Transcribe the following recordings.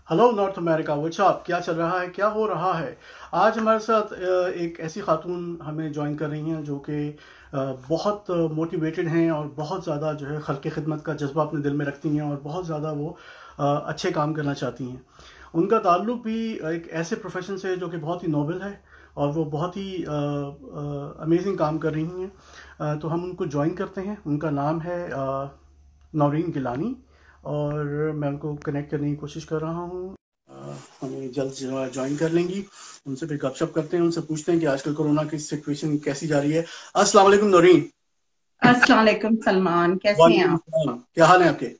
Hello north America, WhatsApp, क्या चल रहा है, क्या हो रहा है। आज हमारे साथ एक ऐसी खातून हमें ज्वाइन कर रही हैं जो कि बहुत मोटिवेटेड हैं और बहुत ज़्यादा जो है खल्क़ खिदमत का जज्बा अपने दिल में रखती हैं और बहुत ज़्यादा वो अच्छे काम करना चाहती हैं। उनका ताल्लुक भी एक ऐसे प्रोफेशन से है जो कि बहुत ही नोबल है और वो बहुत ही अमेजिंग काम कर रही हैं। तो हम उनको ज्वाइन करते हैं। उनका नाम है नौरीन गिलानी और मैं उनको कनेक्ट करने की कोशिश कर रहा हूँ। हमें जल्द ज्वाइन कर लेंगी। उनसे फिर गपशप करते हैं, उनसे पूछते हैं कि आजकल कोरोना की सिचुएशन कैसी जा रही है। अस्सलाम वालेकुम नौरीन। अस्सलाम वालेकुम सलमान, कैसे हैं वालेकुम आप? सलाम, क्या हाल है आपके?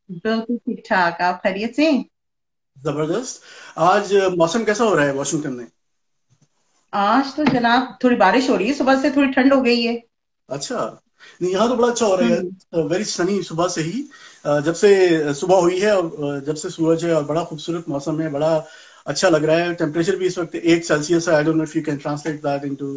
बिल्कुल ठीक ठाक। आप खैरियत से हैं? जबरदस्त। आज मौसम कैसा हो रहा है वॉशिंगटन में? आज तो जनाब थोड़ी बारिश हो रही है, सुबह से थोड़ी ठंड हो गई है। अच्छा। नहीं, यहाँ तो बड़ा अच्छा हो रहा हम्म। है, वेरी सनी सुबह से ही। जब से सुबह हुई है और जब से सूरज है और बड़ा खूबसूरत मौसम है, बड़ा अच्छा लग रहा है। टेम्परेचर भी इस वक्त 1 सेल्सियस है। I don't know if you can translate that into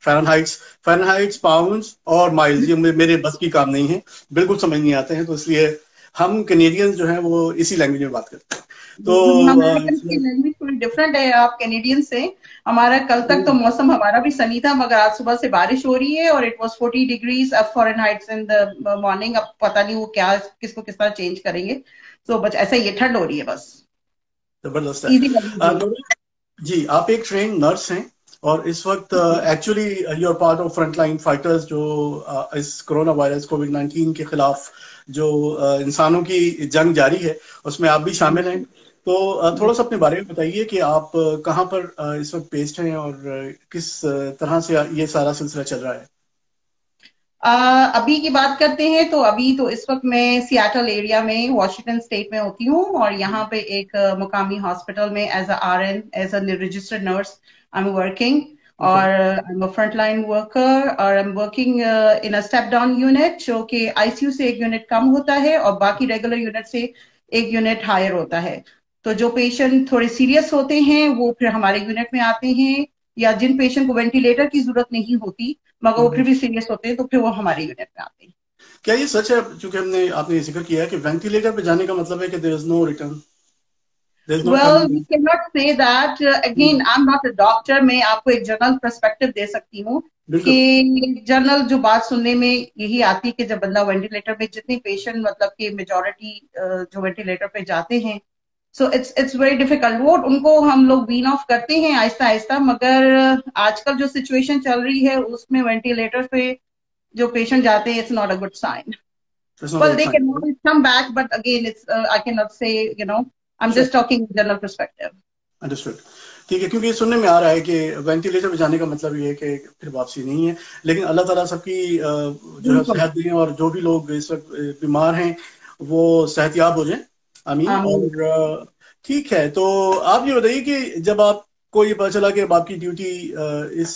Fahrenheits. Fahrenheits, pounds और माइल्स, ये मेरे बस की काम नहीं है, बिल्कुल समझ नहीं आते हैं, तो इसलिए हम कैनेडियंस जो हैं वो इसी लैंग्वेज में बात करते हैं। हमारे कल की तो लैंग्वेज थोड़ी डिफरेंट है आप कैनेडियन से। हमारा कल तक तो मौसम हमारा भी सनी था, मगर आज सुबह से बारिश हो रही है और इट वाज 40 डिग्रीज अब फ़ारेनहाइट्स इन द मॉर्निंग। अब पता नहीं वो क्या किसको किस तरह चेंज करेंगे। तो बस ऐसा ही है, ठंड हो रही है बस। जबरदस्त इजी कर है। लीजिए। जी, आप एक ट्रेन नर्स हैं और इस वक्त actually you are part of frontline fighters जो इस कोरोना वायरस कोविड-19 के खिलाफ जो इंसानों की जंग जारी है, उसमें आप भी शामिल हैं। तो थोड़ा सा अपने बारे में बताइए कि आप कहाँ पर इस वक्त बेस्ड हैं और किस तरह से ये सारा सिलसिला चल रहा है। अभी की बात करते हैं तो अभी तो इस वक्त मैं सियाटल एरिया में वॉशिंगटन स्टेट में होती हूँ और यहाँ पे एक मुकामी हॉस्पिटल में as a RN, as a registered nurse I am working. Okay. और I am a front line worker और I am working in a step down unit जो कि आईसीयू से एक यूनिट कम होता है और बाकी रेगुलर यूनिट से एक यूनिट हायर होता है। तो जो पेशेंट थोड़े सीरियस होते हैं वो फिर हमारे यूनिट में आते हैं, या जिन पेशेंट को वेंटिलेटर की जरूरत नहीं होती मगर वो फिर भी सीरियस होते हैं तो फिर वो हमारे यूनिट में आते हैं। क्या ये सच है, चूंकि आपने ये जिक्र किया है कि वेंटिलेटर पे जाने का मतलब है कि there is no return, there is no well we coming? Can not say that again, I am not a doctor. मैं आपको एक जनरल पर्सपेक्टिव दे सकती हूँ बिल्कुल। कि जनरल जो बात सुनने में यही आती है कि जब बंदा वेंटिलेटर पे, जितने पेशेंट मतलब कि मेजोरिटी जो वेंटिलेटर पे जाते हैं, सो इट्स वेरी डिफिकल्ट। वो उनको हम लोग वीन ऑफ करते हैं आहिस्ता आहिस्ता, मगर आजकल जो सिचुएशन चल रही है उसमें वेंटिलेटर पे जो पेशेंट जाते हैं, it's not a good sign. It's not a Well, good they can sign. always come back, but again, it's I cannot say. I'm just talking general perspective. Understood. ठीक है, क्योंकि ये सुनने में आ रहा है कि वेंटिलेटर पे जाने का मतलब ये है कि फिर वापसी नहीं है। लेकिन अल्लाह ताला सबकी जो है बिल्कुल। सेहत दें और जो भी लोग इस वक्त बीमार हैं वो सेहतयाब हो जाएं। आमीन। आमीन। और ठीक है, तो आप ये बताइए कि जब आपको ये पता चला कि अब आपकी ड्यूटी इस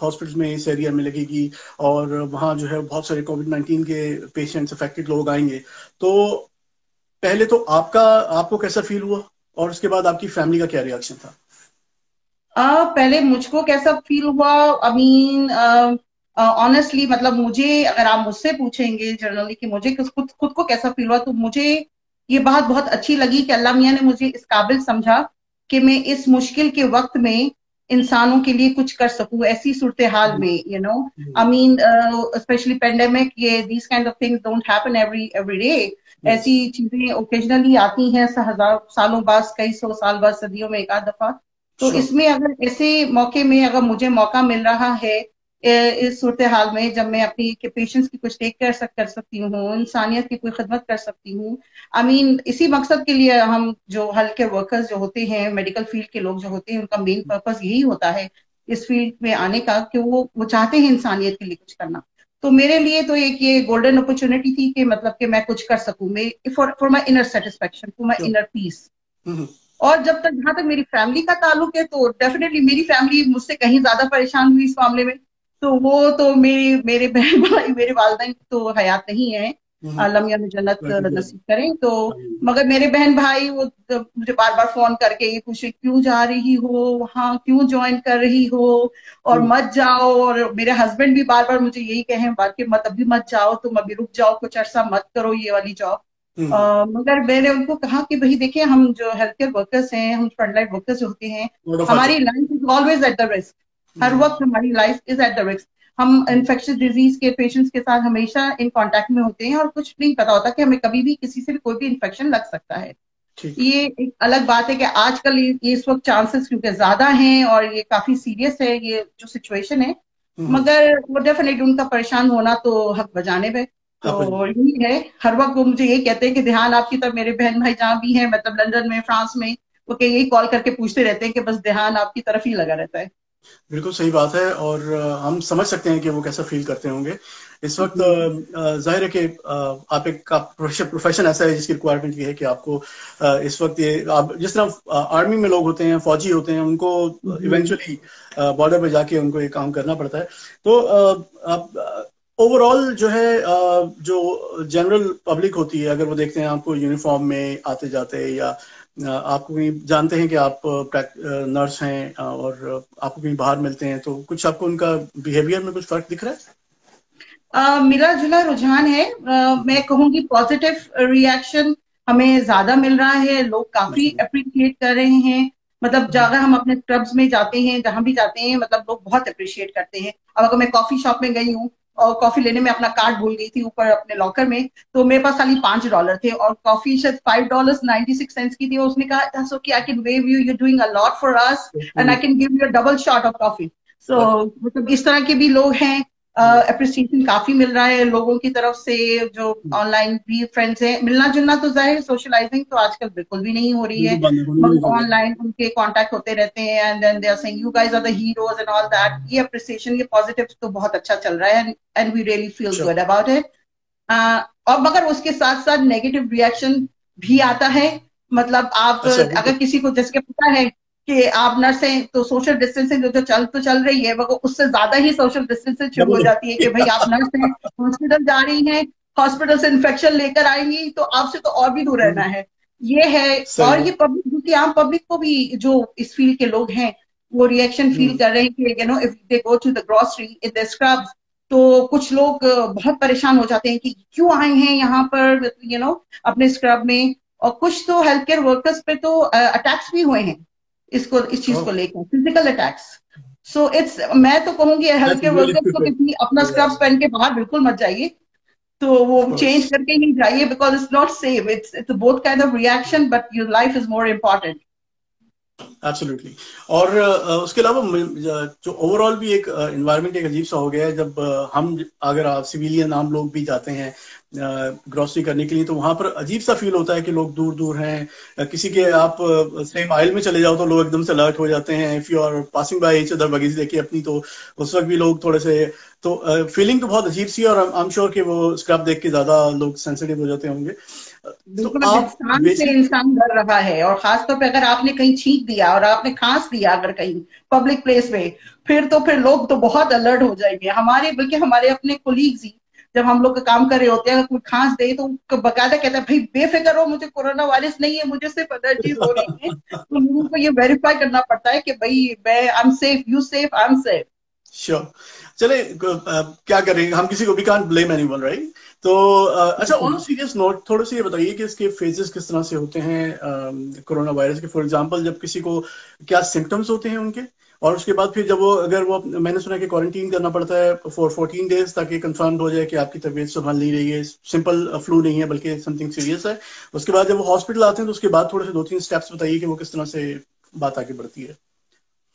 हॉस्पिटल में, इस एरिया में लगेगी और वहाँ जो है बहुत सारे कोविड-19 के पेशेंट्स, अफेक्टेड लोग आएंगे, तो पहले तो आपको कैसा फील हुआ और उसके बाद आपकी फैमिली का क्या रिएक्शन था? पहले मुझको कैसा फील हुआ, आई मीन ऑनेस्टली, मतलब मुझे अगर आप मुझसे पूछेंगे जनरली कि मुझे खुद खुद को कैसा फील हुआ, तो मुझे ये बात बहुत अच्छी लगी कि अल्लाह मियाँ ने मुझे इस काबिल समझा कि मैं इस मुश्किल के वक्त में इंसानों के लिए कुछ कर सकूं ऐसी सूरत हाल में, आई मीन स्पेशली पेंडेमिक, ये these kind of things don't happen every day. Yes. ऐसी चीजें ओकेजनली आती हैं, हजार सालों बाद, कई सौ साल बाद, सदियों में एक आध दफा। तो श्योर। इसमें अगर ऐसे मौके में अगर मुझे मौका मिल रहा है इस सूरत हाल में, जब मैं अपनी के पेशेंट्स की कुछ टेक कर सकती हूँ, इंसानियत की कोई खिदमत कर सकती हूँ, आई मीन इसी मकसद के लिए हम जो हल्के वर्कर्स जो होते हैं, मेडिकल फील्ड के लोग जो होते हैं, उनका मेन पर्पस यही होता है इस फील्ड में आने का कि वो चाहते हैं इंसानियत के लिए कुछ करना। तो मेरे लिए तो एक ये गोल्डन अपॉर्चुनिटी थी कि मतलब कि मैं कुछ कर सकूं, मैं for my inner satisfaction, for my sure. Inner peace. Hmm. और जब तक, जहां तक मेरी फैमिली का ताल्लुक है, तो डेफिनेटली मेरी फैमिली मुझसे कहीं ज्यादा परेशान हुई इस मामले में। तो वो तो मेरे मेरे बहन भाई, मेरे वालिदैन तो हयात नहीं है, हम्म। अल्लाह मियां में जन्नत हम्म। नसीब करें। तो मगर मेरे बहन भाई वो तो मुझे बार बार फोन करके ये पूछे, क्यों जा रही हो वहां, क्यों ज्वाइन कर रही हो, और मत जाओ। और मेरे हस्बैंड भी बार बार मुझे यही कहे बार के, मत अभी मत जाओ, तुम अभी रुक जाओ कुछ अरसा, मत करो ये वाली जॉब। हम्म। मगर मैंने उनको कहा कि भाई देखिए, हम जो हेल्थ केयर वर्कर्स हैं, हम फ्रंटलाइन वर्कर्स जो होते हैं, आउट ऑफ हमारी life is always at the risk. हर हम्म। वक्त हमारी life is at the risk. हम इन्फेक्शियस डिजीज के पेशेंट्स के साथ हमेशा इन कांटेक्ट में होते हैं और कुछ नहीं पता होता कि हमें कभी भी किसी से भी कोई भी इन्फेक्शन लग सकता है। ठीक। ये एक अलग बात है कि आजकल ये इस वक्त चांसेस क्योंकि ज्यादा हैं और ये काफी सीरियस है ये जो सिचुएशन है। हम्म। मगर वो डेफिनेटली उनका परेशान होना तो हक बजाने पे। हाँ भाई। तो यही है, हर वक्त वो मुझे यही कहते हैं कि ध्यान आपकी तरफ, मेरे बहन भाई जहाँ भी हैं, मतलब लंदन में, फ्रांस में, वो के यही कॉल करके पूछते रहते हैं कि बस ध्यान आपकी तरफ ही लगा रहता है। बिल्कुल सही बात है, और हम समझ सकते हैं कि वो कैसा फील करते होंगे इस वक्त। जी। जाहिर है कि आप एक का प्रोफेशन ऐसा है जिसकी रिक्वायरमेंट ये है कि आपको इस वक्त ये आप जिस तरह आर्मी में लोग होते हैं, फौजी होते हैं, उनको जी। इवेंचुअली बॉर्डर पे जाके उनको ये काम करना पड़ता है। तो आप ओवरऑल जो है जो जनरल पब्लिक होती है, अगर वो देखते हैं आपको यूनिफॉर्म में आते जाते, या आपको कहीं जानते हैं कि आप नर्स हैं और आपको कहीं बाहर मिलते हैं, तो कुछ आपको उनका बिहेवियर में कुछ फर्क दिख रहा है? मिला जुला रुझान है। मैं कहूंगी पॉजिटिव रिएक्शन हमें ज्यादा मिल रहा है, लोग काफी अच्छा। अप्रिशिएट कर रहे हैं। मतलब जगह हम अपने क्लब्स में जाते हैं, जहां भी जाते हैं, मतलब लोग बहुत अप्रिशिएट करते हैं। अब अगर मैं कॉफी शॉप में गई हूँ और कॉफी लेने में अपना कार्ड भूल गई थी ऊपर अपने लॉकर में, तो मेरे पास खाली $5 थे और कॉफी शायद $5.96 की थी, और उसने कहा "That's okay, I can waive you, you're doing a lot for us and I can give you a double shot of coffee." So मतलब इस तरह के भी लोग हैं। अप्रिसिएशन काफी मिल रहा है लोगों की तरफ से। जो ऑनलाइन भी फ्रेंड्स हैं, मिलना जुलना तो जाहिर, सोशलाइजिंग तो आजकल बिल्कुल भी नहीं हो रही है, बिल्कुल बंद है, होनी भी नहीं मगर चाहिए। ऑनलाइन उनके कांटेक्ट होते रहते हैं and then they are saying you guys are the heroes and all that. ये अप्रिसिएशन, ये पॉजिटिव तो बहुत अच्छा चल रहा है एंड वी रियली फील अच्छा। Good about it. और मगर उसके साथ साथ नेगेटिव रिएक्शन भी आता है। मतलब आप अच्छा, अगर किसी को जिसके पता है कि आप नर्स हैं, तो सोशल डिस्टेंसिंग जो तो चल रही है, मगर उससे ज्यादा ही सोशल डिस्टेंसिंग शुरू हो डबल जाती है कि भाई आप नर्स हैं, हॉस्पिटल जा रही हैं, हॉस्पिटल से इन्फेक्शन लेकर आएंगी, तो आपसे तो और भी दूर रहना है। ये है। सही और है। ये पब्लिक, क्योंकि आम पब्लिक को भी जो इस फील्ड के लोग हैं, वो रिएक्शन फील हम्म। कर रहे हैं कि if they go to the grocery in the scrubs, तो कुछ लोग बहुत परेशान हो जाते हैं कि क्यों आए हैं यहाँ पर, अपने स्क्रब में। और कुछ तो हेल्थ केयर वर्कर्स पे तो अटैक्स भी हुए हैं इस चीज ओह, को लेकर, फिजिकल अटैक्स। सो इट्स, मैं तो कहूंगी health that's care really workers को डिफिकल्ट। किसी अपना स्क्रब्स पहन के बाहर बिल्कुल मत जाइए। तो वो ऑफ चेंज कोर्स। करके ही जाइए, because it's not safe. It's both kind of reaction, but your life is more important. Absolutely. और उसके अलावा जो ओवरऑल भी एक एनवायरनमेंट एक अजीब सा हो गया है, जब हम अगर आप सिविलियन आम लोग भी जाते हैं ग्रोसरी करने के लिए, तो वहां पर अजीब सा फील होता है कि लोग दूर दूर हैं। किसी के आप सेम आइल में चले जाओ तो लोग एकदम से अलर्ट हो जाते हैं, if you are passing by each other buggies देखिए अपनी, तो उस वक्त भी लोग थोड़े से, तो फीलिंग तो बहुत अजीब सी है, और आई एम श्योर कि वो स्क्रब देख के ज्यादा लोग सेंसिटिव हो जाते होंगे। तो बिल्कुल, अब आप इंसान से बेसिक। इंसान डर रहा है, और खासतौर पे अगर आपने कहीं छींक दिया और आपने खांस दिया अगर कहीं पब्लिक प्लेस में, फिर लोग तो बहुत अलर्ट हो जाएंगे। हमारे, बल्कि हमारे अपने कोलीग्स ही, जब हम लोग काम कर रहे होते हैं, अगर कोई खांस दे तो बकायदा कहता है भाई बेफिक्र हो, मुझे कोरोना वायरस नहीं है, मुझे सिर्फ एलर्जीज हो रही है। तो लोगों को ये वेरीफाई करना पड़ता है कि भाई मैं I am safe, you safe, I am safe. Sure. चले क्या करें, हम किसी को भी कांट ब्लेम एनीवन, राइट? तो अच्छा, ऑन सीरियस नोट थोड़े से ये बताइए कि इसके फेजेस किस तरह से होते हैं कोरोना वायरस के। फॉर एग्जांपल, जब किसी को क्या सिम्टम्स होते हैं उनके, और उसके बाद फिर जब वो, अगर वो, मैंने सुना कि क्वारंटीन करना पड़ता है फॉर 14 डेज ताकि कंफर्म हो जाए कि आपकी तबीयत संभल नहीं रही है, सिंपल फ्लू नहीं है बल्कि समथिंग सीरियस है। उसके बाद जब वो हॉस्पिटल आते हैं तो उसके बाद थोड़े से 2-3 स्टेप्स बताइए कि वो किस तरह से बात आगे बढ़ती है।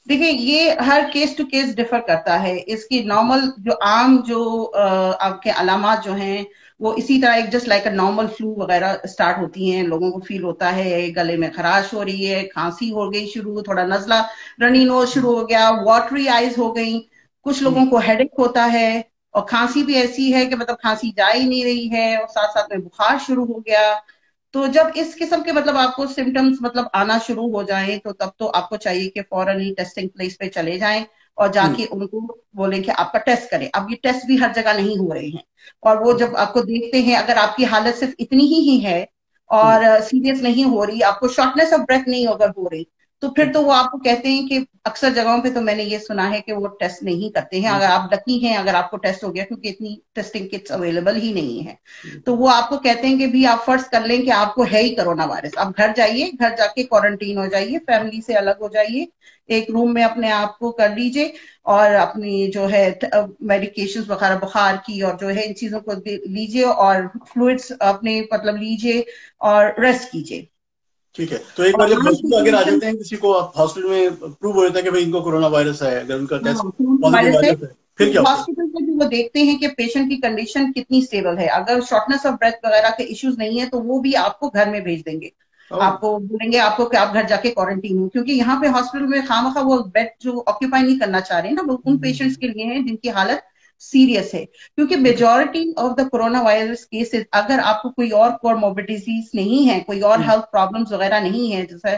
देखिए, ये हर केस टू केस डिफर करता है। इसकी नॉर्मल जो आम जो आपके अलामात जो हैं, वो इसी तरह एक just like a normal flu वगैरह स्टार्ट होती हैं। लोगों को फील होता है गले में खराश हो रही है, खांसी हो गई शुरू, थोड़ा नजला, रनी नोज शुरू हो गया, वाटरी आईज हो गई, कुछ लोगों को हेडेक होता है, और खांसी भी ऐसी है कि मतलब खांसी जा ही नहीं रही है, और साथ साथ में बुखार शुरू हो गया। तो जब इस किस्म के मतलब आपको सिम्टम्स मतलब आना शुरू हो जाए, तो तब तो आपको चाहिए कि फौरन ही टेस्टिंग प्लेस पे चले जाएं और जाके उनको बोलें कि आपका टेस्ट करें। अब ये टेस्ट भी हर जगह नहीं हो रहे हैं, और वो जब आपको देखते हैं, अगर आपकी हालत सिर्फ इतनी ही है और सीरियस नहीं हो रही, आपको शॉर्टनेस ऑफ ब्रेथ नहीं अगर हो रही, तो फिर तो वो आपको कहते हैं कि अक्सर जगहों पे तो मैंने ये सुना है कि वो टेस्ट नहीं करते हैं, अगर आप लकी हैं अगर आपको टेस्ट हो गया, क्योंकि इतनी टेस्टिंग किट्स अवेलेबल ही नहीं है। तो वो आपको कहते हैं कि भी आप फर्ज कर लें कि आपको है ही कोरोना वायरस, आप घर जाइए, घर जाके क्वारंटीन हो जाइए, फैमिली से अलग हो जाइए, एक रूम में अपने आप को कर लीजिए, और अपनी जो है मेडिकेशंस वगैरह बुखार की और जो है इन चीजों को लीजिए, और फ्लूइड्स अपने मतलब लीजिए और रेस्ट कीजिए। ठीक है। तो एक बार और जब आम हॉस्पिटल अगर आ सिचुएशन, जाते हैं किसी को, हॉस्पिटल में प्रूव हो जाता है कि भाई इनको कोरोना वायरस है, अगर उनका टेस्ट हाँ, कोरोना पॉजिटिव वायरस आ है, जाता है, फिर क्या तो होता है? हॉस्पिटल में भी वो देखते हैं कि पेशेंट की कंडीशन कितनी स्टेबल है। अगर शॉर्टनेस ऑफ ब्रेथ वगैरह के इश्यूज नहीं है तो वो भी आपको घर में भेज देंगे, ओह। आपको बोलेंगे आपको कि आप घर जाके क्वारंटीन हो, क्योंकि यहाँ पे हॉस्पिटल में खामखा वो बेड जो ऑक्यूपाई नहीं करना चाह रहे हैं ना, वो उन पेशेंट्स के लिए हैं जिनकी हालत सीरियस है। क्योंकि majority of the corona virus cases, अगर आपको कोई और कोमोर्बिडिटीज नहीं है, कोई और हेल्थ प्रॉब्लम्स वगैरह नहीं है, जैसे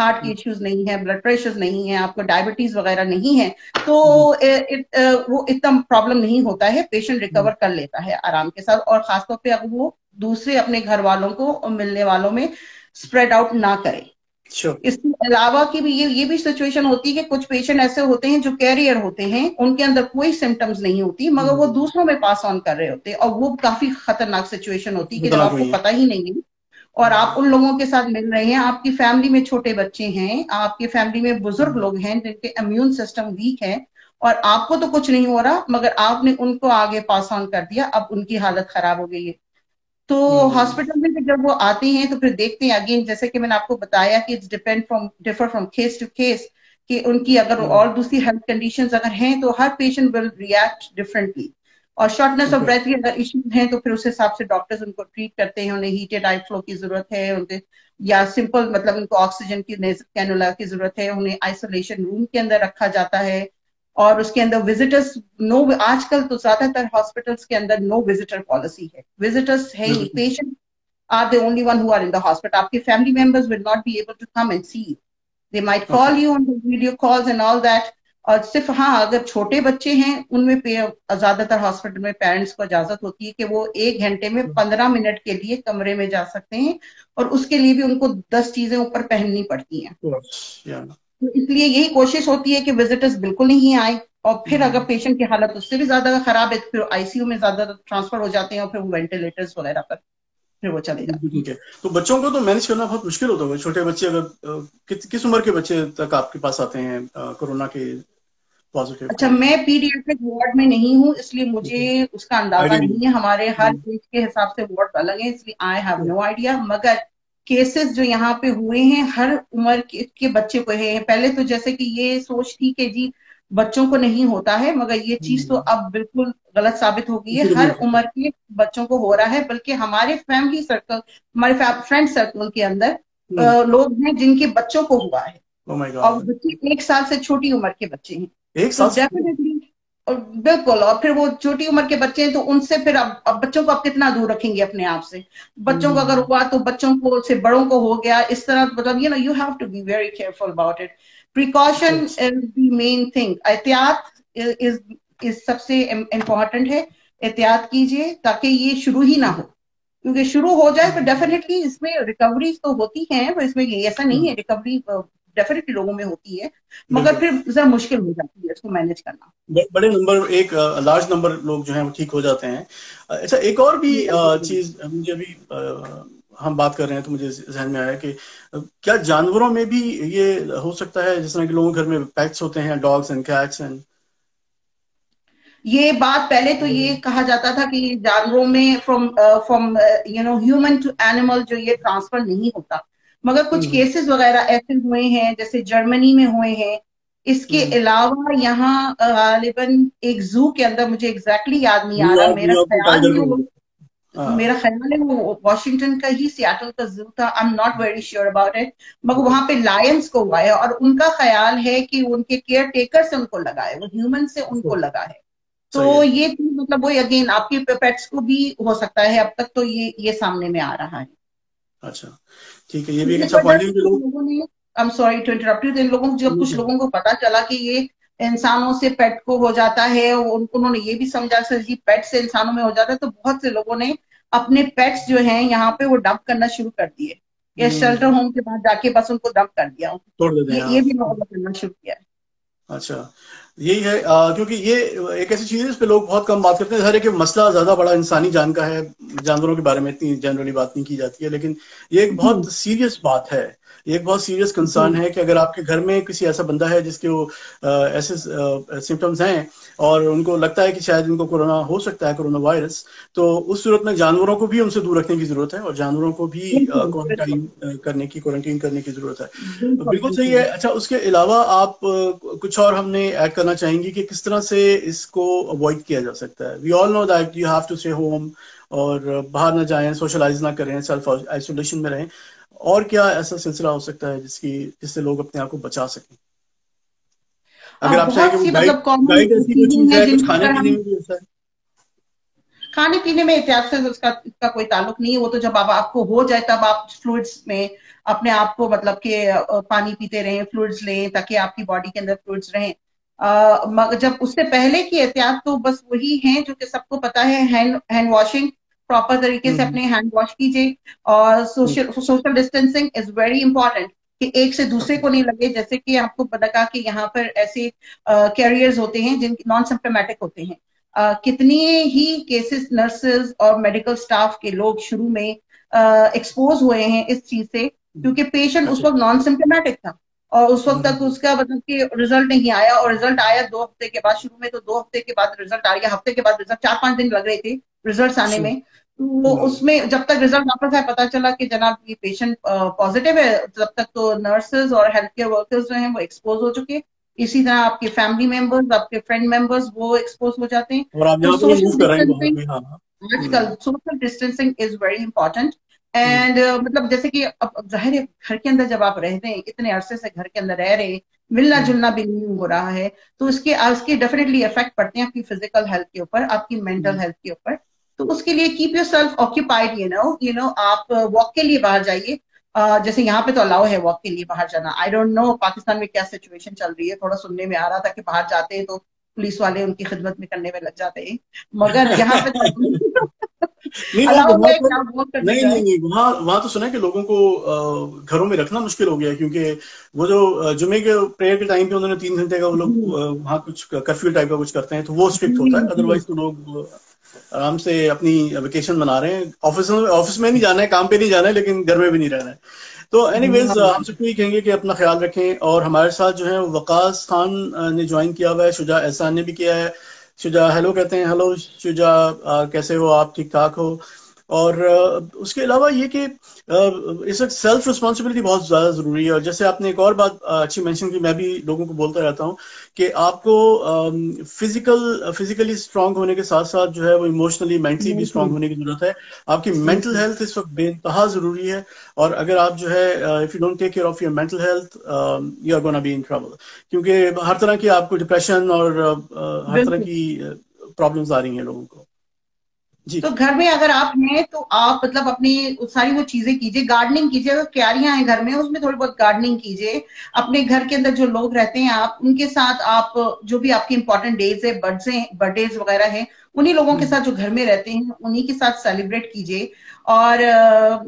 हार्ट के इश्यूज नहीं है, ब्लड प्रेशर नहीं है, आपको डायबिटीज वगैरह नहीं है, तो वो इतना प्रॉब्लम नहीं होता है, पेशेंट रिकवर कर लेता है आराम के साथ। और खासतौर पे अगर वो दूसरे अपने घर वालों को और मिलने वालों में स्प्रेड आउट ना करे। श्योर। इसके अलावा की भी ये भी सिचुएशन होती है कि कुछ पेशेंट ऐसे होते हैं जो कैरियर होते हैं, उनके अंदर कोई सिम्टम्स नहीं होती, मगर वो दूसरों में पास ऑन कर रहे होते हैं, और वो काफी खतरनाक सिचुएशन होती है कि जब खतरनाक आपको हुई है। पता ही नहीं है और आप उन लोगों के साथ मिल रहे हैं, आपकी फैमिली में छोटे बच्चे हैं, आपकी फैमिली में बुजुर्ग लोग हैं जिनके इम्यून सिस्टम वीक है, और आपको तो कुछ नहीं हो रहा मगर आपने उनको आगे पास ऑन कर दिया, अब उनकी हालत खराब हो गई है। तो हॉस्पिटल में भी जब वो आते हैं तो फिर देखते हैं, अगेन जैसे कि मैंने आपको बताया कि it's differ from case to case, कि उनकी अगर और दूसरी हेल्थ कंडीशंस अगर हैं तो हर पेशेंट विल रिएक्ट डिफरेंटली। और शॉर्टनेस ऑफ ओके। ब्रेथ की अगर इश्यूज हैं तो फिर उस हिसाब से डॉक्टर्स उनको ट्रीट करते हैं, उन्हें हीटेड आई फ्लो की जरूरत है उनके, या सिंपल मतलब उनको ऑक्सीजन की कैनुला की जरूरत है, उन्हें आइसोलेशन रूम के अंदर रखा जाता है। और उसके अंदर विजिटर्स नो, आजकल तो ज्यादातर हॉस्पिटल्स के अंदर नो विजिटर पॉलिसी है, विजिटर्स है ही नहीं, patient are the only one who are in the hospital, आपके family members will not be able to come and see, they might okay. Call you on the video calls and all that. और सिर्फ हाँ, अगर छोटे बच्चे हैं उनमें ज्यादातर हॉस्पिटल में पेरेंट्स को इजाजत होती है कि वो 1 घंटे में 15 मिनट के लिए कमरे में जा सकते हैं, और उसके लिए भी उनको 10 चीजें ऊपर पहननी पड़ती हैं। या। तो इसलिए यही कोशिश होती है कि विजिटर्स बिल्कुल नहीं आए, और फिर अगर पेशेंट की हालत उससे भी ज्यादा खराब है तो फिर आईसीयू में ज्यादा ट्रांसफर हो जाते हैं, और फिर वो वेंटिलेटर्स वगैरह पर फिर वो चले जाते हैं। ठीक है। तो बच्चों को तो मैनेज करना बहुत मुश्किल होता होगा, छोटे बच्चे अगर किस उम्र के बच्चे तक आपके पास आते हैं कोरोना के पॉजिटिव अच्छा, के? मैं पीडियाट्रिक वार्ड में नहीं हूँ इसलिए मुझे उसका अंदाजा आइडिया नहीं है, हमारे हर नहीं। एज के हिसाब से वार्ड अलग है, इसलिए आई हैव नो आइडिया। मगर केसेस जो यहाँ पे हुए हैं हर उम्र के बच्चे को है। पहले तो जैसे कि ये सोच थी कि जी बच्चों को नहीं होता है, मगर ये चीज तो अब बिल्कुल गलत साबित हो गई है, बिल्कुल हर नहीं होता। उम्र के बच्चों को हो रहा है। बल्कि हमारे फैमिली सर्कल, हमारे फ्रेंड सर्कल के अंदर लोग हैं जिनके बच्चों को हुआ है, ओह माय और गॉड। बच्चे 1 साल से छोटी उम्र के बच्चे हैं। एक तो साल से? डेफिनेटली, और बिल्कुल, और फिर वो छोटी उम्र के बच्चे हैं तो उनसे फिर अब बच्चों को आप कितना दूर रखेंगे अपने आप से। बच्चों को अगर हुआ तो बच्चों को से बड़ों को हो गया, इस तरह मतलब you have to be very careful about it. Precaution is the main thing, एहतियात इज इज सबसे इम्पोर्टेंट है। एहतियात कीजिए ताकि ये शुरू ही ना हो, क्योंकि शुरू हो जाए तो डेफिनेटली इसमें रिकवरी तो होती है, इसमें ये ऐसा नहीं है, रिकवरी डेफिनेटली लोगों में होती है, मगर बिल्कुल। फिर जरा मुश्किल हो जाती है इसको मैनेज करना। बड़े नंबर, एक लार्ज नंबर लोग जो हैं वो ठीक हो जाते हैं। अच्छा, एक और भी चीज मुझे अभी हम बात कर रहे हैं तो मुझे ध्यान में आया कि क्या जानवरों में भी ये हो सकता है, जिस तरह के लोगों के घर में पेट्स होते हैं, डॉग्स एंड कैट्स एंड? ये बात पहले तो ये कहा जाता था कि जानवरों में from from human to animal जो ये ट्रांसफर नहीं होता, मगर कुछ केसेस वगैरह ऐसे हुए हैं जैसे जर्मनी में हुए हैं। इसके अलावा यहाँ गालिबन एक जू के अंदर, मुझे एग्जैक्टली याद नहीं आ रहा, न्यूयॉर्क में टाइगर को। हाँ। मेरा ख्याल है वो वॉशिंगटन का ही, सियाटल का जू था, आई am not very sure about it, मगर वहां पे लायंस को हुआ है, और उनका ख्याल है कि उनके केयर टेकर से उनको लगा है, वो ह्यूमन से उनको लगा है। सही तो है। ये चीज मतलब वही अगेन आपके पेट्स को भी हो सकता है, अब तक तो ये सामने में आ रहा है। अच्छा, ठीक है, ये भी तो एक इस अच्छा वजह पॉइंट है से कि कुछ लोग। लोगों ने, I am sorry to interrupt you, इन लोगों को जब कुछ लोगों को पता चला कि ये इंसानों से पेट को हो जाता है, उन्होंने ये भी समझा सर जी पेट से इंसानों में हो जाता है, तो बहुत से लोगों ने अपने पेट्स जो हैं यहाँ पे वो डंप करना शुरू कर दिए। या शेल्टर होम के बाद जाके बस उनको डंप कर दिया। तोड़ देते हैं, ये हाँ। भी लोगों ने करना शुरू किया है। अच्छा, यही है, क्योंकि ये एक ऐसी चीज है इस पे लोग बहुत कम बात करते हैं। हर एक मसला ज्यादा बड़ा इंसानी जान का है, जानवरों के बारे में इतनी जनरली बात नहीं की जाती है, लेकिन ये एक जी बहुत सीरियस बात है। ये एक बहुत सीरियस कंसर्न जी है कि अगर आपके घर में किसी ऐसा बंदा है जिसके वो ऐसे सिम्टम्स हैं और उनको लगता है कि शायद इनको कोरोना हो सकता है, कोरोना वायरस, तो उस सूरत में जानवरों को भी उनसे दूर रखने की जरूरत है और जानवरों को भी बिल्कुल बिल्कुल क्वारंटीन करने की जरूरत है। बिल्कुल बिल्कुल सही है। बिल्कुल। अच्छा, उसके अलावा आप कुछ और हमने ऐड करना चाहेंगे कि किस तरह से इसको अवॉइड किया जा सकता है? We all know that you have to stay home, और बाहर ना जाएं, सोशलाइज ना करें, सेल्फ आइसोलेशन में रहें। और क्या ऐसा सिलसिला हो सकता है जिससे लोग अपने आप को बचा सकें? अगर आप चाहें कि बहुत वो सी गाइड मतलब कॉमन गाइड ऐसी कोई चीजें चीज हैं है, कुछ जिनको खाने अगर पीने हम में भी ऐसा है? खाने पीने में एहतियात से उसका इसका कोई ताल्लुक नहीं है। वो तो जब आपको हो जाए तब आप फ्लूइड्स में अपने आप को मतलब कि पानी पीते रहें, फ्लूइड्स लें ताकि आपकी बॉडी के अंदर फ्लूइड्स रहें। मगर जब उससे पहले की एहतियात तो बस वही है जो कि सबको पता है, हैंड हैंड वॉशिंग, प्रॉपर तरीके से हम्म, अपने हैंड वॉश कीजिए। और hmm, social distancing is very important, कि एक से दूसरे ओके, को नहीं लगे। जैसे कि आपको पता कहा कि यहाँ पर ऐसे कैरियर्स होते हैं जिनके नॉन सिम्टोमेटिक होते हैं। कितनी ही केसेस नर्सेज और मेडिकल स्टाफ के लोग शुरू में एक्सपोज हुए हैं इस चीज से, क्योंकि पेशेंट उस अच्छा, वक्त नॉन सिम्टोमेटिक था और उस वक्त तक हम्म, उसका मतलब कि रिजल्ट नहीं आया, और रिजल्ट आया 2 हफ्ते के बाद। शुरू में तो 2 हफ्ते के बाद रिजल्ट आ गया, हफ्ते के बाद रिजल्ट, 4-5 दिन लग रहे थे रिजल्ट आने sure, में। तो उसमें जब तक रिजल्ट वापस आया, पता चला कि जनाब ये पेशेंट पॉजिटिव है, तब तक तो नर्सेज और हेल्थ केयर वर्कर्स जो हैं वो एक्सपोज हो चुके। इसी तरह आपके फैमिली मेंबर्स, आपके फ्रेंड मेंबर्स वो एक्सपोज हो जाते हैं। और आप तो जहाँ पे मूव सोशल कर रहे हैं वहां डिस्टेंसिंग, पे, हाँ, हाँ, आजकल social distancing is very important. Hmm, and मतलब जैसे कि अब जाहिर है घर के अंदर जब आप रहते हैं, इतने अरसे से घर के अंदर रह रहे हैं, मिलना हम्म, जुलना भी नहीं हो रहा है, तो उसके डेफिनेटली इफेक्ट पड़ते हैं आपकी फिजिकल हेल्थ के ऊपर, आपकी मेंटल हम्म, हेल्थ के ऊपर। तो उसके लिए keep your self occupied, you know आप वॉक के लिए बाहर जाइए। जैसे यहाँ पे तो अलाउ है वॉक के लिए बाहर जाना। आई डोंट नो पाकिस्तान में क्या सिचुएशन चल रही है, थोड़ा सुनने में आ रहा था कि बाहर जाते हैं तो पुलिस वाले उनकी खिदमत में करने में लग जाते हैं। मगर यहाँ पे तो नहीं, वो अलाउ वहां है कि पर, आप वॉक करने नहीं नहीं जाए। नहीं, वहां वहां तो सुना है कि लोगों को घरों में रखना मुश्किल हो गया है, क्योंकि वो जो जुमे के प्रेयर के टाइम पे उन्होंने 3 घंटे का वो लोग जी वहां कुछ कर्फ्यू टाइप का कुछ करते हैं, तो वो स्ट्रिक्ट होता है। जी जी। अदरवाइज तो लोग आराम से अपनी वेकेशन मना रहे हैं। ऑफिस में नहीं जाना है, काम पे नहीं जाना है, लेकिन घर में भी नहीं रहना है। तो एनीवेज, हम सबको ये कहेंगे कि अपना ख्याल रखें। और हमारे साथ जो है वकास खान ने ज्वाइन किया हुआ है, शुजा एहसान ने भी किया है। शुजा हेलो कहते हैं। हेलो शुजा, कैसे हो आप? ठीक ठाक हो? और उसके अलावा ये कि इस वक्त सेल्फ रिस्पॉन्सिबिलिटी बहुत ज्यादा जरूरी है। और जैसे आपने एक और बात अच्छी मेंशन की, मैं भी लोगों को बोलता रहता हूँ कि आपको फिजिकली स्ट्रांग होने के साथ साथ जो है वो इमोशनली मेंटली भी स्ट्रांग बिल्कुल होने की जरूरत है। आपकी मेंटल बिल्कुल। हेल्थ इस वक्त बेइंतहा जरूरी है। और अगर आप जो है, if you don't take care of your mental health, you are gonna be in trouble, क्योंकि हर तरह की आपको डिप्रेशन और हर तरह बिल्कुल की प्रॉब्लम्स आ रही हैं लोगों को। जी। तो घर में अगर आप हैं तो आप मतलब अपनी सारी वो चीजें कीजिए, गार्डनिंग कीजिए। अगर क्यारियां हैं घर में उसमें थोड़ी बहुत गार्डनिंग कीजिए। अपने घर के अंदर जो लोग रहते हैं आप उनके साथ, आप जो भी आपकी इंपॉर्टेंट डेज है, बर्थडेज वगैरह हैं, उन्हीं लोगों के हम्म, साथ जो घर में रहते हैं उन्हीं के साथ सेलिब्रेट कीजिए। और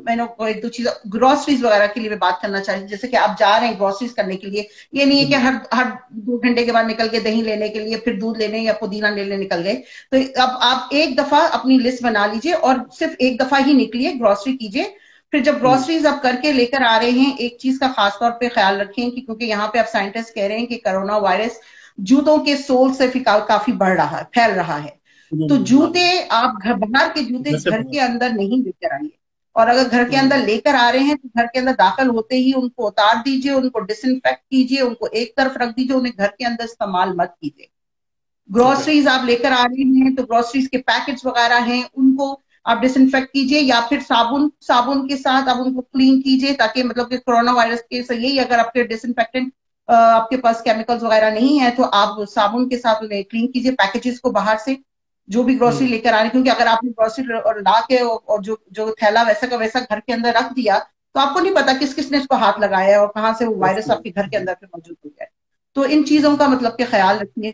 मैंने कोई दो चीज, ग्रोसरीज वगैरह के लिए मैं बात करना चाहिए। जैसे कि आप जा रहे हैं ग्रोसरीज करने के लिए, ये नहीं है कि हम्म, हर हर 2 घंटे के बाद निकल के दही लेने के लिए, फिर दूध लेने या पुदीना लेने निकल गए। तो अब आप एक दफा अपनी लिस्ट बना लीजिए और सिर्फ एक दफा ही निकलिए, ग्रोसरी कीजिए। फिर जब हम्म, ग्रोसरीज आप करके लेकर आ रहे हैं, एक चीज का खास तौर पे ख्याल रखें कि क्योंकि यहाँ पे अब साइंटिस्ट कह रहे हैं कि कोरोना वायरस जूतों के सोल से काफी बढ़ रहा है, फैल रहा है। तो हाँ, जूते आप बाहर के जूते घर से घर बाहर। के अंदर नहीं लेकर आइए। और अगर घर के हम्म, अंदर लेकर आ रहे हैं तो घर के अंदर दाखिल होते ही उनको उतार दीजिए, उनको डिसइंफेक्ट कीजिए, उनको एक तरफ रख दीजिए, उन्हें घर के अंदर इस्तेमाल मत कीजिए। ओके, ग्रोसरीज आप लेकर आ रहे हैं तो ग्रोसरीज के पैकेट्स वगैरह हैं उनको आप डिसइंफेक्ट कीजिए, या फिर साबुन साबुन के साथ आप उनको क्लीन कीजिए, ताकि मतलब कि कोरोना वायरस के सही ही अगर आपके डिसइंफेक्टेंट आपके पास केमिकल्स वगैरह नहीं है तो आप साबुन के साथ उन्हें क्लीन कीजिए, पैकेजेस को बाहर से जो भी ग्रोसरी हम्म, लेकर आ रहे हैं। क्योंकि अगर आपने ग्रोसरी और ला के और जो जो थैला वैसा का वैसा घर के अंदर रख दिया तो आपको नहीं पता किस किसने इसको हाथ लगाया है और कहाँ से वो ऑफ वायरस कोर्स, आपके घर के अंदर पे मौजूद हो गया है। तो इन चीजों का मतलब कि ख्याल रखिए।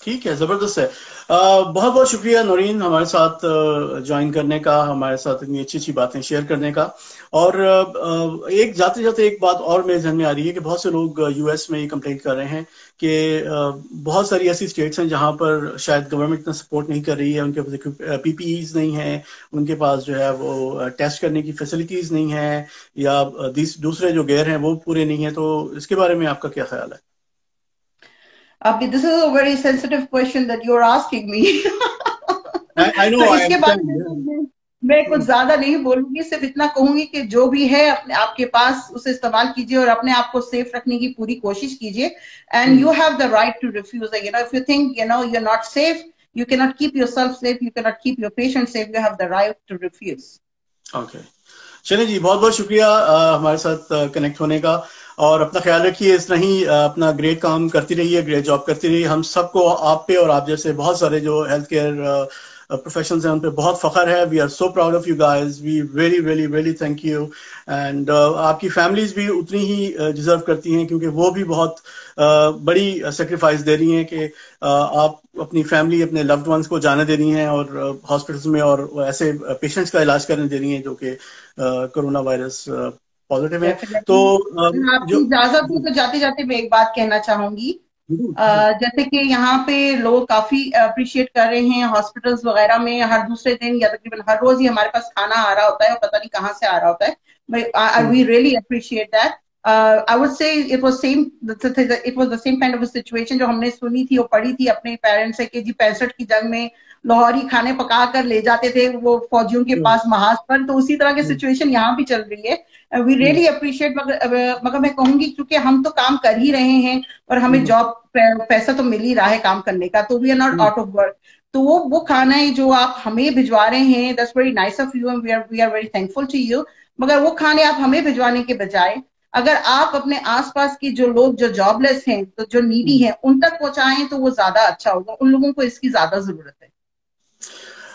ठीक है, जबरदस्त है। बहुत बहुत शुक्रिया नौरीन, हमारे साथ ज्वाइन करने का, हमारे साथ इतनी अच्छी अच्छी बातें शेयर करने का। और एक जाते जाते एक बात और मेरे ध्यान में आ रही है कि बहुत से लोग यूएस में ये कंप्लेंट कर रहे हैं कि बहुत सारी ऐसी स्टेट्स हैं जहां पर शायद गवर्नमेंट इतना सपोर्ट नहीं कर रही है, उनके पास पीपीईज नहीं है, उनके पास जो है वो टेस्ट करने की फैसिलिटीज नहीं है, या दूसरे जो गेयर हैं वो पूरे नहीं है। तो इसके बारे में आपका क्या ख्याल है? अभी this is a very sensitive question that you are asking me. I know, तो आई इसके बारे में तो अंडरस्टैंड। मैं कुछ ज्यादा नहीं बोलूंगी, सिर्फ इतना कहूंगी कि जो भी है अपने आपके पास उसे इस्तेमाल कीजिए और अपने आप को सेफ रखने की पूरी कोशिश कीजिए। And you have the right to refuse, you know, if you think you know you are not safe, you cannot keep yourself safe, you cannot keep your patient safe, you have the right to refuse. Okay, चलिए जी, बहुत बहुत शुक्रिया हमारे साथ connect होने का। और अपना ख्याल रखिए, इस तरह ही अपना ग्रेट काम करती रहिए, ग्रेट जॉब करती रहिए। हम सबको आप पे और आप जैसे बहुत सारे जो हेल्थ केयर प्रोफेशनल्स हैं उन पे बहुत फख्र है। We are so proud of you guys, we really really really thank you. And आपकी फैमिलीज भी उतनी ही डिजर्व करती हैं, क्योंकि वो भी बहुत बड़ी सेक्रीफाइस दे रही हैं कि आप अपनी फैमिली, अपने लव्ड वंस को जाने दे रही हैं और हॉस्पिटल्स में और ऐसे पेशेंट्स का इलाज करने दे रही हैं जो कि कोरोना वायरस पॉजिटिव है। तो डेफिनेटली। आपकी जो इजाजत हो तो जाते जाते मैं एक बात कहना चाहूंगी। जैसे कि यहाँ पे लोग काफी अप्रिशिएट कर रहे हैं, हॉस्पिटल्स वगैरह में हर दूसरे दिन या तकरीबन हर रोज ही हमारे पास खाना आ रहा होता है और पता नहीं कहाँ से आ रहा होता है। We really appreciate that. I would say it was the same kind of situation जो हमने सुनी थी और पढ़ी थी अपने पेरेंट्स से कि जी 65 की जंग में लाहौरी खाने पका कर ले जाते थे वो फौजियों के पास महाज पर, तो उसी तरह की सिचुएशन यहाँ भी चल रही है। We really appreciate. मगर मैं कहूंगी क्योंकि हम तो काम कर ही रहे हैं और हमें जॉब पैसा तो मिल ही रहा है काम करने का, तो we are not out of work. तो वो खाना है जो आप हमें भिजवा रहे हैं, that's very nice of you and we are very thankful to you. मगर वो खाने आप हमें भिजवाने के बजाय अगर आप अपने आसपास की जो लोग जो जॉबलेस हैं, तो जो नीडी हैं, उन तक पहुंचाएं तो वो ज्यादा अच्छा होगा। उन लोगों को इसकी ज्यादा जरूरत है।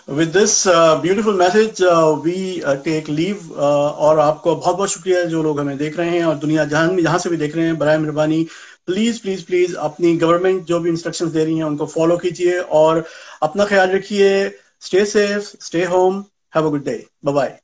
With this beautiful message we take leave. और आपको बहुत बहुत शुक्रिया जो लोग हमें देख रहे हैं और दुनिया जहां से भी देख रहे हैं। बराए मेहरबानी प्लीज प्लीज प्लीज अपनी गवर्नमेंट जो भी इंस्ट्रक्शंस दे रही हैं उनको फॉलो कीजिए और अपना ख्याल रखिए। Stay safe, stay home, have a good day, bye bye.